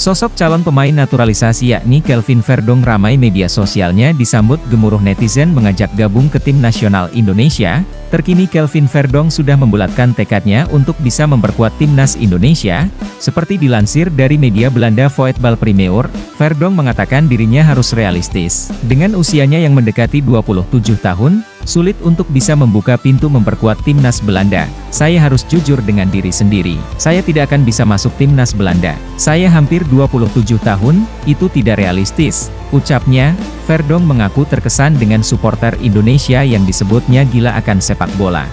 Sosok calon pemain naturalisasi yakni Kelvin Verdong ramai media sosialnya disambut gemuruh netizen mengajak gabung ke tim nasional Indonesia. Terkini Kelvin Verdong sudah membulatkan tekadnya untuk bisa memperkuat timnas Indonesia. Seperti dilansir dari media Belanda Voetbal Primeur, Verdong mengatakan dirinya harus realistis. Dengan usianya yang mendekati 27 tahun, sulit untuk bisa membuka pintu memperkuat timnas Belanda. Saya harus jujur dengan diri sendiri. Saya tidak akan bisa masuk timnas Belanda. Saya hampir 27 tahun, itu tidak realistis, ucapnya. Verdong mengaku terkesan dengan supporter Indonesia yang disebutnya gila akan sepak bola.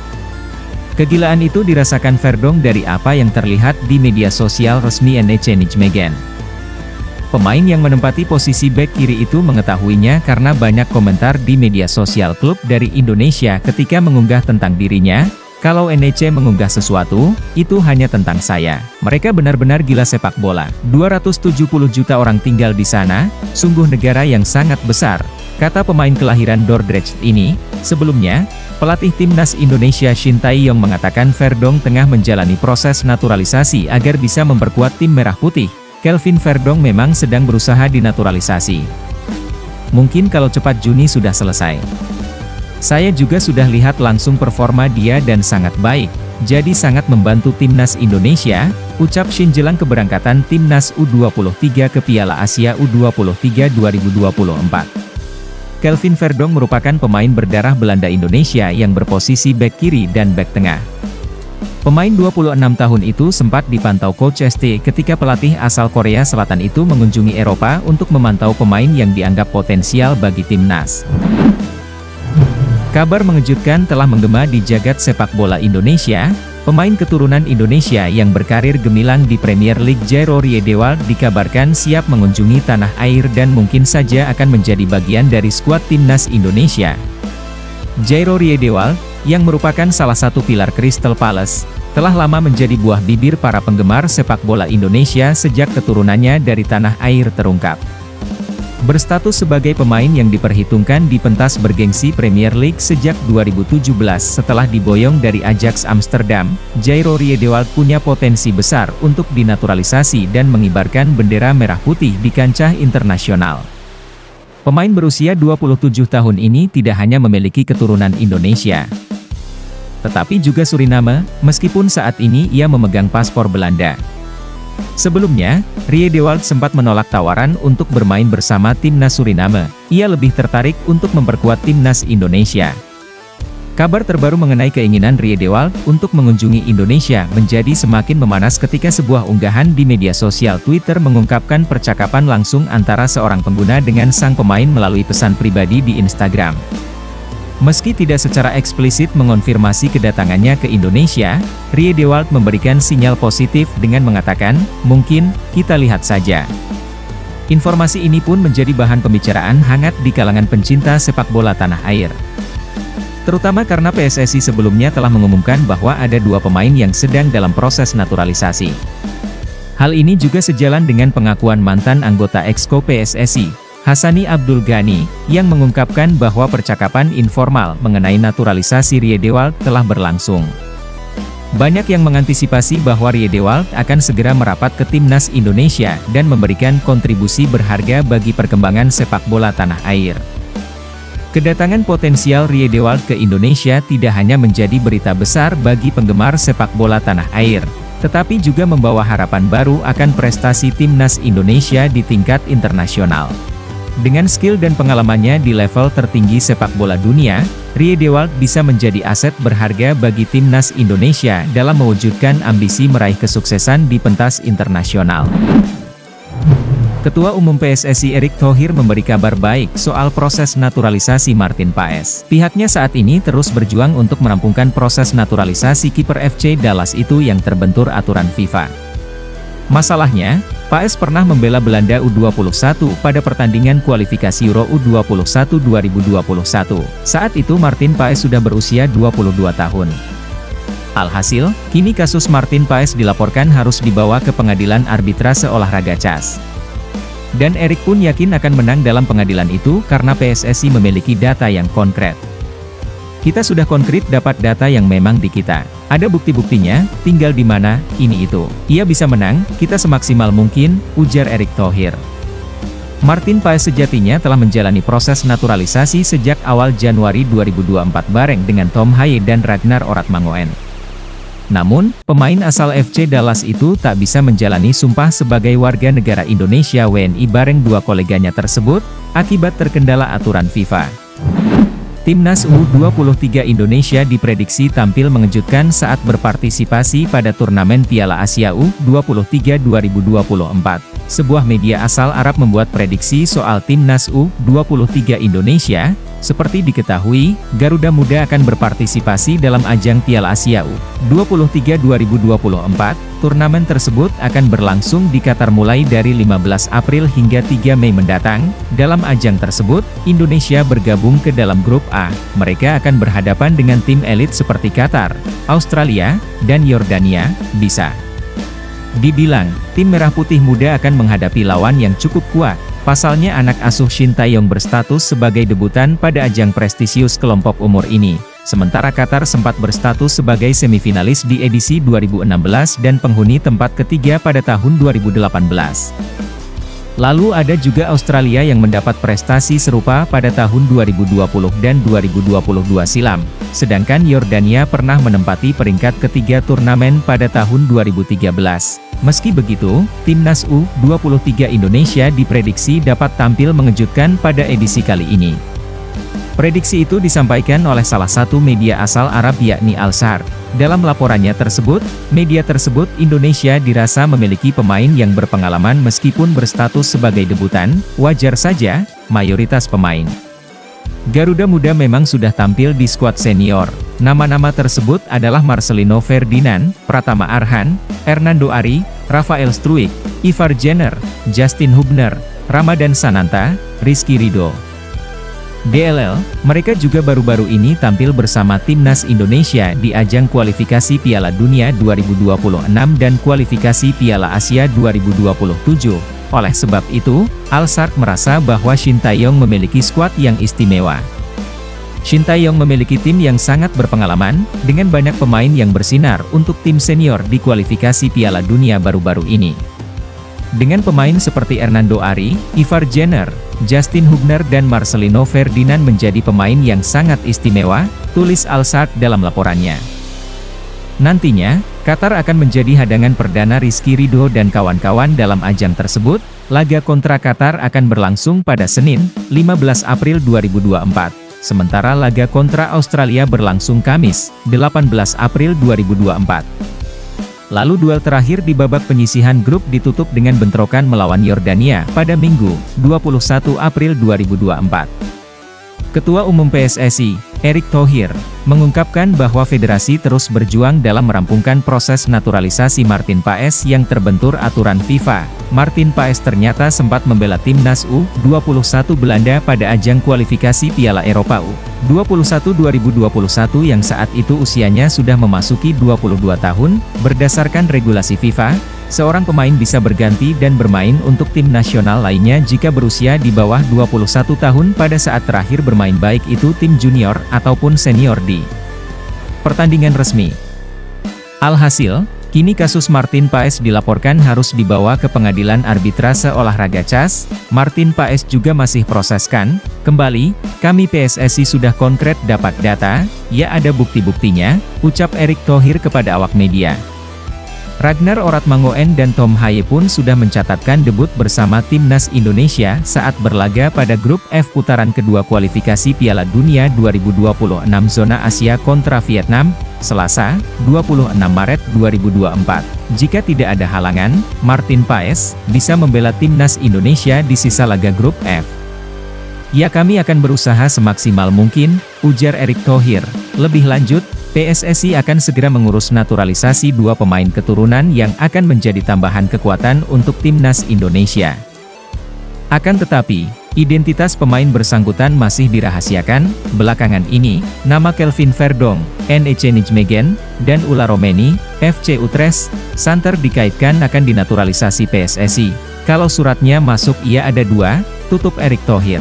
Kegilaan itu dirasakan Verdong dari apa yang terlihat di media sosial resmi NEC Nijmegen. Pemain yang menempati posisi bek kiri itu mengetahuinya karena banyak komentar di media sosial klub dari Indonesia ketika mengunggah tentang dirinya. Kalau NEC mengunggah sesuatu, itu hanya tentang saya. Mereka benar-benar gila sepak bola. 270 juta orang tinggal di sana, sungguh negara yang sangat besar, kata pemain kelahiran Dordrecht ini. Sebelumnya, pelatih timnas Indonesia Shin Tae-yong mengatakan Verdong tengah menjalani proses naturalisasi agar bisa memperkuat tim merah putih. Kelvin Verdong memang sedang berusaha dinaturalisasi. Mungkin kalau cepat Juni sudah selesai. Saya juga sudah lihat langsung performa dia dan sangat baik, jadi sangat membantu timnas Indonesia, ucap Shin jelang keberangkatan timnas U23 ke Piala Asia U23 2024. Kelvin Verdong merupakan pemain berdarah Belanda Indonesia yang berposisi bek kiri dan bek tengah. Pemain 26 tahun itu sempat dipantau Coach ST ketika pelatih asal Korea Selatan itu mengunjungi Eropa untuk memantau pemain yang dianggap potensial bagi timnas. Kabar mengejutkan telah menggema di jagat sepak bola Indonesia. Pemain keturunan Indonesia yang berkarir gemilang di Premier League Jairo Riedewald dikabarkan siap mengunjungi tanah air dan mungkin saja akan menjadi bagian dari skuad timnas Indonesia. Jairo Riedewald, yang merupakan salah satu pilar Crystal Palace, telah lama menjadi buah bibir para penggemar sepak bola Indonesia sejak keturunannya dari tanah air terungkap. Berstatus sebagai pemain yang diperhitungkan di pentas bergengsi Premier League sejak 2017 setelah diboyong dari Ajax Amsterdam, Jairo Riedewald punya potensi besar untuk dinaturalisasi dan mengibarkan bendera merah putih di kancah internasional. Pemain berusia 27 tahun ini tidak hanya memiliki keturunan Indonesia, tetapi juga Suriname, meskipun saat ini ia memegang paspor Belanda. Sebelumnya, Riedewald sempat menolak tawaran untuk bermain bersama timnas Suriname. Ia lebih tertarik untuk memperkuat timnas Indonesia. Kabar terbaru mengenai keinginan Riedewald untuk mengunjungi Indonesia menjadi semakin memanas ketika sebuah unggahan di media sosial Twitter mengungkapkan percakapan langsung antara seorang pengguna dengan sang pemain melalui pesan pribadi di Instagram. Meski tidak secara eksplisit mengonfirmasi kedatangannya ke Indonesia, Riedewald memberikan sinyal positif dengan mengatakan, "Mungkin, kita lihat saja." Informasi ini pun menjadi bahan pembicaraan hangat di kalangan pencinta sepak bola tanah air. Terutama karena PSSI sebelumnya telah mengumumkan bahwa ada dua pemain yang sedang dalam proses naturalisasi. Hal ini juga sejalan dengan pengakuan mantan anggota Exco PSSI, Hassani Abdul Ghani, yang mengungkapkan bahwa percakapan informal mengenai naturalisasi Riedewald telah berlangsung. Banyak yang mengantisipasi bahwa Riedewald akan segera merapat ke timnas Indonesia dan memberikan kontribusi berharga bagi perkembangan sepak bola tanah air. Kedatangan potensial Riedewald ke Indonesia tidak hanya menjadi berita besar bagi penggemar sepak bola tanah air, tetapi juga membawa harapan baru akan prestasi timnas Indonesia di tingkat internasional. Dengan skill dan pengalamannya di level tertinggi sepak bola dunia, Riedewald bisa menjadi aset berharga bagi timnas Indonesia dalam mewujudkan ambisi meraih kesuksesan di pentas internasional. Ketua Umum PSSI Erick Thohir memberi kabar baik soal proses naturalisasi Martin Paes. Pihaknya saat ini terus berjuang untuk merampungkan proses naturalisasi kiper FC Dallas itu yang terbentur aturan FIFA. Masalahnya, Paes pernah membela Belanda U21 pada pertandingan kualifikasi Euro U21 2021. Saat itu Martin Paes sudah berusia 22 tahun. Alhasil, kini kasus Martin Paes dilaporkan harus dibawa ke pengadilan arbitrase olahraga CAS. Dan Erick pun yakin akan menang dalam pengadilan itu karena PSSI memiliki data yang konkret. Kita sudah konkret dapat data yang memang di kita. Ada bukti-buktinya, tinggal di mana, ini itu. Ia bisa menang, kita semaksimal mungkin, ujar Erick Thohir. Martin Paes sejatinya telah menjalani proses naturalisasi sejak awal Januari 2024 bareng dengan Tom Haye dan Ragnar Oratmangoen. Namun, pemain asal FC Dallas itu tak bisa menjalani sumpah sebagai warga negara Indonesia WNI bareng dua koleganya tersebut, akibat terkendala aturan FIFA. Timnas U23 Indonesia diprediksi tampil mengejutkan saat berpartisipasi pada turnamen Piala Asia U23 2024. Sebuah media asal Arab membuat prediksi soal Timnas U23 Indonesia. Seperti diketahui, Garuda Muda akan berpartisipasi dalam ajang Piala Asia U23 2024. Turnamen tersebut akan berlangsung di Qatar mulai dari 15 April hingga 3 Mei mendatang. Dalam ajang tersebut, Indonesia bergabung ke dalam grup A. Mereka akan berhadapan dengan tim elit seperti Qatar, Australia, dan Yordania. Bisa dibilang, tim Merah Putih Muda akan menghadapi lawan yang cukup kuat. Pasalnya anak asuh Shin Tae-yong berstatus sebagai debutan pada ajang prestisius kelompok umur ini. Sementara Qatar sempat berstatus sebagai semifinalis di edisi 2016 dan penghuni tempat ketiga pada tahun 2018. Lalu ada juga Australia yang mendapat prestasi serupa pada tahun 2020 dan 2022 silam. Sedangkan Yordania pernah menempati peringkat ketiga turnamen pada tahun 2013. Meski begitu, Timnas U23 Indonesia diprediksi dapat tampil mengejutkan pada edisi kali ini. Prediksi itu disampaikan oleh salah satu media asal Arab yakni Al-Sharq. Dalam laporannya tersebut, media tersebut Indonesia dirasa memiliki pemain yang berpengalaman meskipun berstatus sebagai debutan, wajar saja, mayoritas pemain Garuda Muda memang sudah tampil di skuad senior. Nama-nama tersebut adalah Marcelino Ferdinand, Pratama Arhan, Hernando Ari, Rafael Struijk, Ivar Jenner, Justin Hubner, Ramadan Sananta, Rizky Ridho. DLL, mereka juga baru-baru ini tampil bersama Timnas Indonesia di ajang kualifikasi Piala Dunia 2026 dan kualifikasi Piala Asia 2027. Oleh sebab itu, Al-Sharq merasa bahwa Shin Tae-yong memiliki skuad yang istimewa. Shin Tae-yong memiliki tim yang sangat berpengalaman, dengan banyak pemain yang bersinar untuk tim senior di kualifikasi Piala Dunia baru-baru ini. Dengan pemain seperti Hernando Ari, Ivar Jenner, Justin Hubner dan Marcelino Ferdinand menjadi pemain yang sangat istimewa, tulis Al-Sharq dalam laporannya. Nantinya, Qatar akan menjadi hadangan perdana Rizky Ridho dan kawan-kawan dalam ajang tersebut. Laga kontra Qatar akan berlangsung pada Senin, 15 April 2024. Sementara laga kontra Australia berlangsung Kamis, 18 April 2024. Lalu duel terakhir di babak penyisihan grup ditutup dengan bentrokan melawan Yordania pada Minggu, 21 April 2024. Ketua Umum PSSI, Erick Thohir, mengungkapkan bahwa federasi terus berjuang dalam merampungkan proses naturalisasi Martin Paes yang terbentur aturan FIFA. Martin Paes ternyata sempat membela timnas U21 Belanda pada ajang kualifikasi Piala Eropa U21 2021 yang saat itu usianya sudah memasuki 22 tahun. Berdasarkan regulasi FIFA, seorang pemain bisa berganti dan bermain untuk tim nasional lainnya jika berusia di bawah 21 tahun pada saat terakhir bermain, baik itu tim junior ataupun senior di pertandingan resmi. Alhasil, kini kasus Martin Paes dilaporkan harus dibawa ke pengadilan arbitrase olahraga CAS. Martin Paes juga masih proseskan. Kembali, kami PSSI sudah konkret dapat data, ya ada bukti-buktinya, ucap Erick Thohir kepada awak media. Ragnar Oratmangoen dan Tom Haye pun sudah mencatatkan debut bersama Timnas Indonesia saat berlaga pada grup F putaran kedua kualifikasi Piala Dunia 2026 zona Asia kontra Vietnam, Selasa, 26 Maret 2024. Jika tidak ada halangan, Martin Paes bisa membela Timnas Indonesia di sisa laga grup F. Ya, kami akan berusaha semaksimal mungkin, ujar Erick Thohir. Lebih lanjut, PSSI akan segera mengurus naturalisasi dua pemain keturunan yang akan menjadi tambahan kekuatan untuk Timnas Indonesia. Akan tetapi, identitas pemain bersangkutan masih dirahasiakan. Belakangan ini, nama Kelvin Verdong, NEC Nijmegen, dan Ula Romeni, FC Utrecht, santer dikaitkan akan dinaturalisasi PSSI. Kalau suratnya masuk ia ada dua, tutup Erick Thohir.